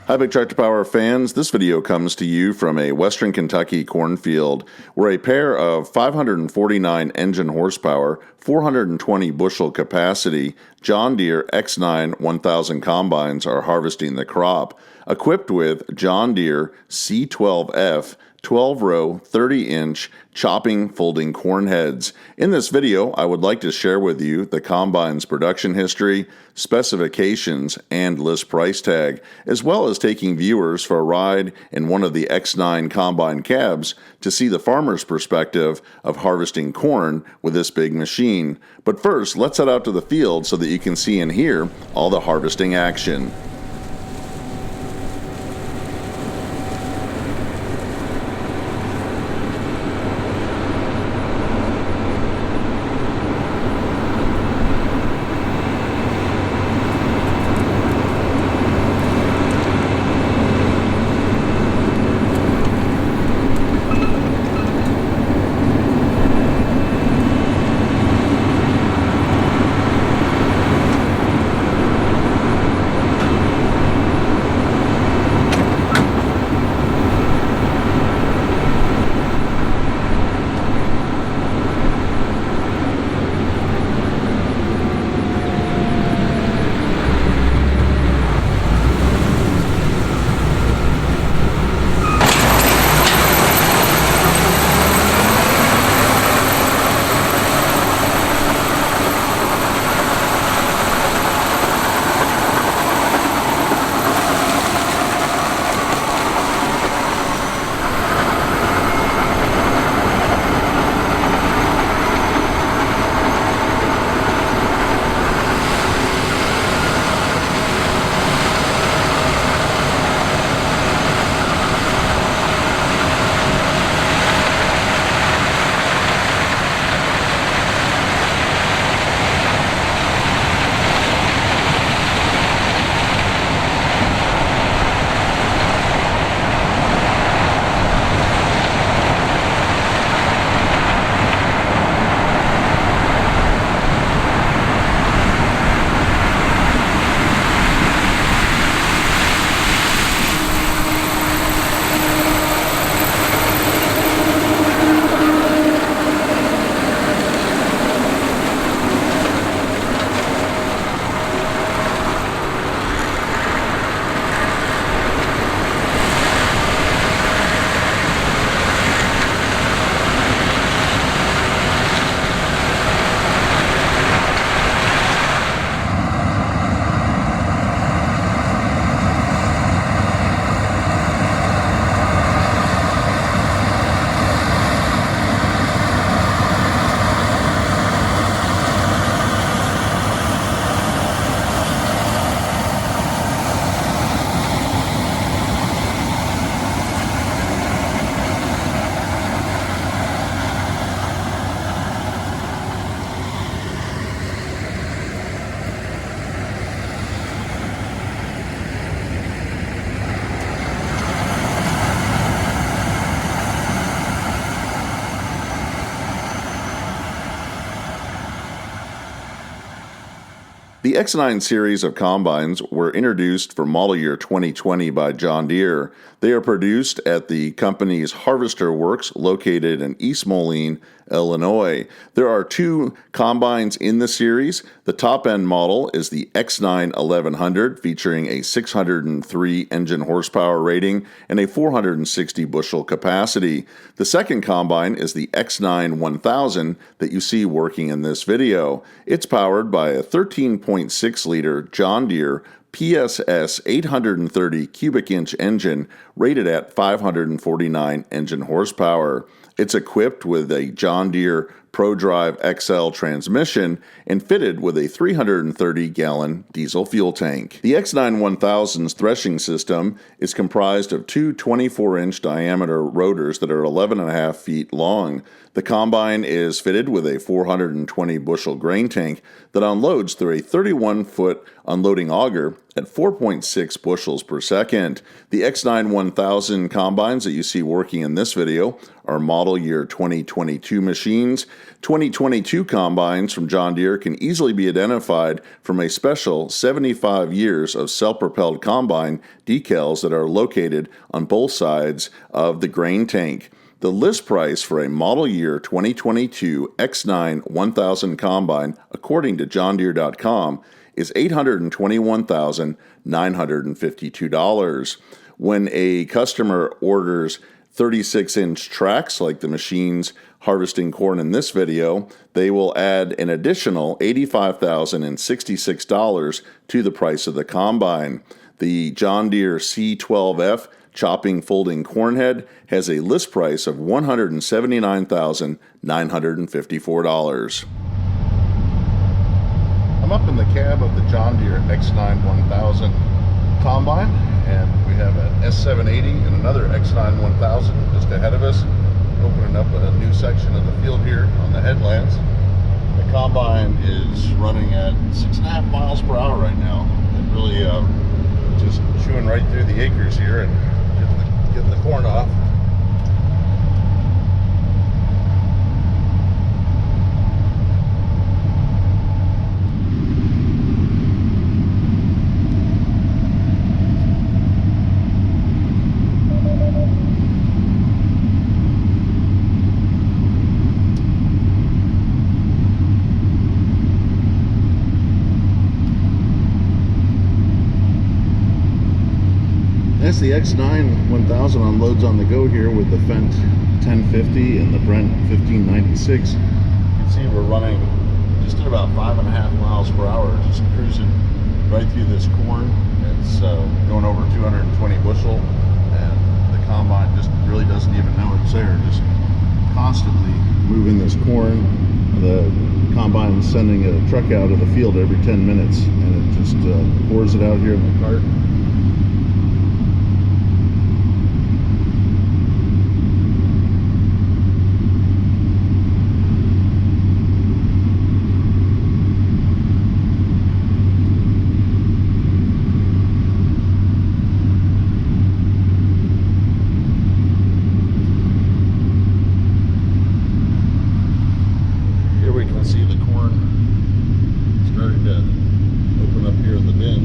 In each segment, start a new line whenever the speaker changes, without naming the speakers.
Hi, Big Tractor Power fans. This video comes to you from a Western Kentucky cornfield where a pair of 549 engine horsepower, 420 bushel capacity John Deere X9 1000 combines are harvesting the crop, equipped with John Deere C12F 12-row, 30-inch chopping folding corn heads. In this video, I would like to share with you the combine's production history, specifications, and list price tag, as well as taking viewers for a ride in one of the X9 combine cabs to see the farmer's perspective of harvesting corn with this big machine. But first, let's head out to the field so that you can see and hear all the harvesting action. The X9 series of combines were introduced for model year 2020 by John Deere. They are produced at the company's Harvester Works located in East Moline, Illinois. There are two combines in the series. The top-end model is the X9 1100 featuring a 603 engine horsepower rating and a 460 bushel capacity. The second combine is the X9 1000 that you see working in this video. It's powered by a 13.6-liter John Deere PSS 830 cubic inch engine rated at 549 engine horsepower. It's equipped with a John Deere ProDrive XL transmission and fitted with a 330-gallon diesel fuel tank. The X9 1000's threshing system is comprised of two 24-inch diameter rotors that are 11.5 feet long. The combine is fitted with a 420 bushel grain tank that unloads through a 31-foot unloading auger at 4.6 bushels per second. The X9 1000 combines that you see working in this video are model year 2022 machines. 2022 combines from John Deere can easily be identified from a special 75 years of self-propelled combine decals that are located on both sides of the grain tank. The list price for a model year 2022 X9 1000 combine, according to JohnDeere.com, is $821,952. When a customer orders 36-inch tracks like the machines harvesting corn in this video, they will add an additional $85,066 to the price of the combine. The John Deere C12F chopping folding corn head has a list price of $179,954. I'm up in the cab of the John Deere X9 1000 combine, and we have an S780 and another X9 1000 just ahead of us, opening up a new section of the field here on the headlands. The combine is running at 6.5 miles per hour right now, and really just chewing right through the acres here and getting the corn off. That's the X9 1000 unloads on the go here with the Fendt 1050 and the Brent 1596. You can see we're running just at about 5.5 miles per hour, just cruising right through this corn. It's going over 220 bushel, and the combine just really doesn't even know it's there, just constantly moving this corn. The combine is sending a truck out of the field every 10 minutes, and it just pours it out here in the cart. See the corn starting to open up here in the bin.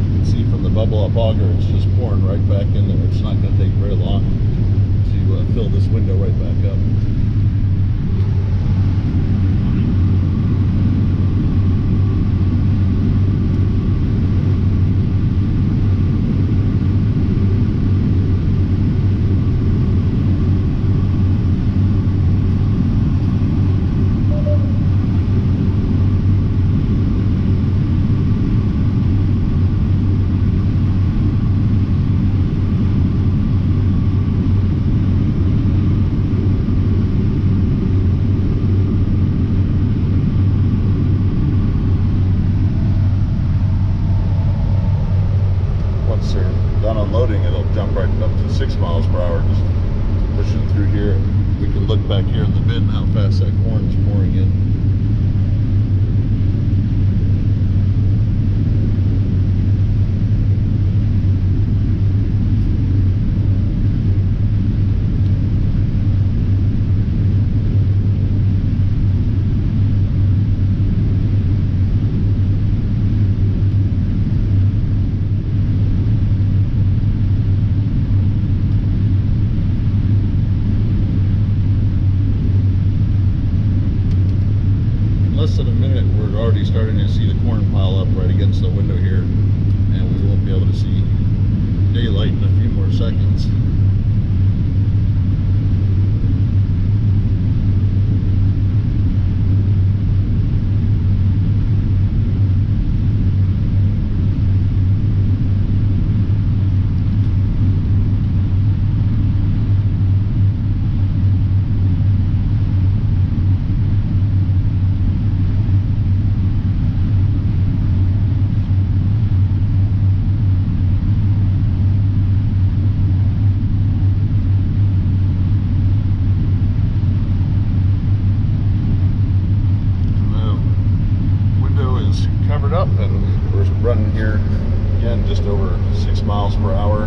You can see from the bubble up auger, it's just pouring right back in there. It's not going to take very long to fill this window right back up. Done unloading, it'll jump right up to 6 miles per hour, just pushing through here. We can look back here in the bin how fast that corn is pouring in. Less than a minute, we're already starting to see the corn pile up right against the window here, and we won't be able to see daylight in a few more seconds. up, and we're running here again just over 6 miles per hour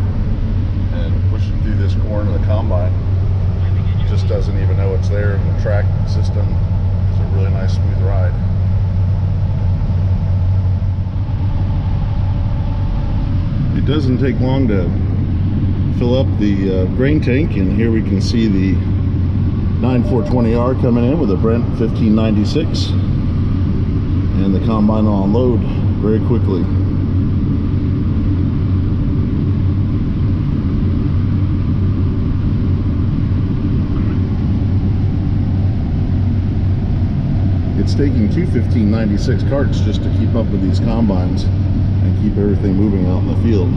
and pushing through this corn of the combine. It just doesn't even know it's there, and the track system is a really nice smooth ride. It doesn't take long to fill up the grain tank, and here we can see the 9420R coming in with a Brent 1596, and the combine will unload very quickly. It's taking two 1596 carts just to keep up with these combines and keep everything moving out in the field.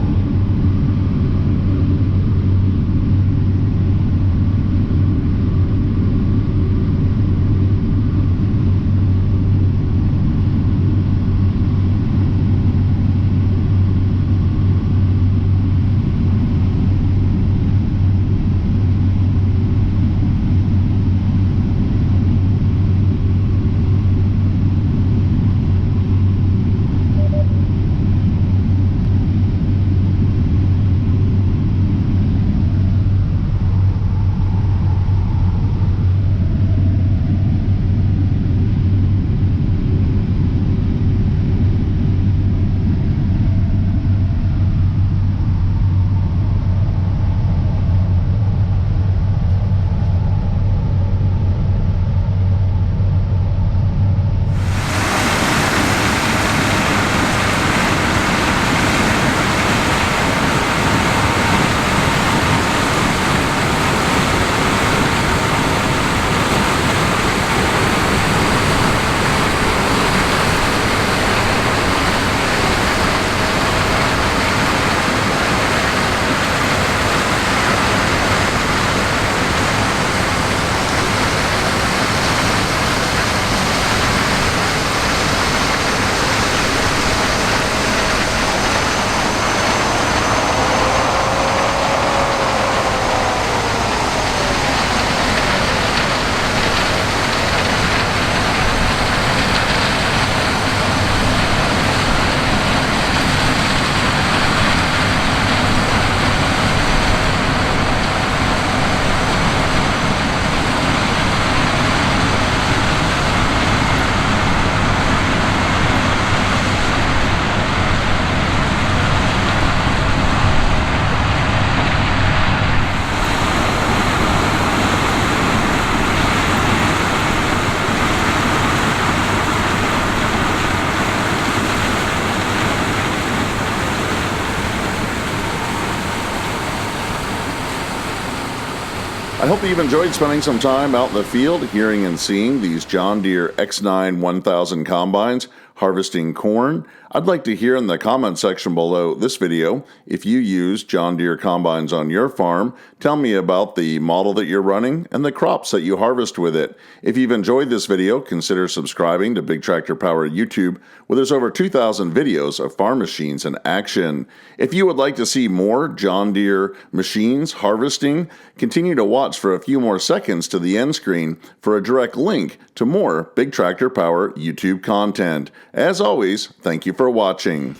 I hope you've enjoyed spending some time out in the field hearing and seeing these John Deere X9 1000 combines harvesting corn. I'd like to hear in the comment section below this video if you use John Deere combines on your farm. Tell me about the model that you're running and the crops that you harvest with it. If you've enjoyed this video, consider subscribing to Big Tractor Power YouTube, where there's over 2,000 videos of farm machines in action. If you would like to see more John Deere machines harvesting, continue to watch for a few more seconds to the end screen for a direct link to more Big Tractor Power YouTube content. As always, thank you for watching.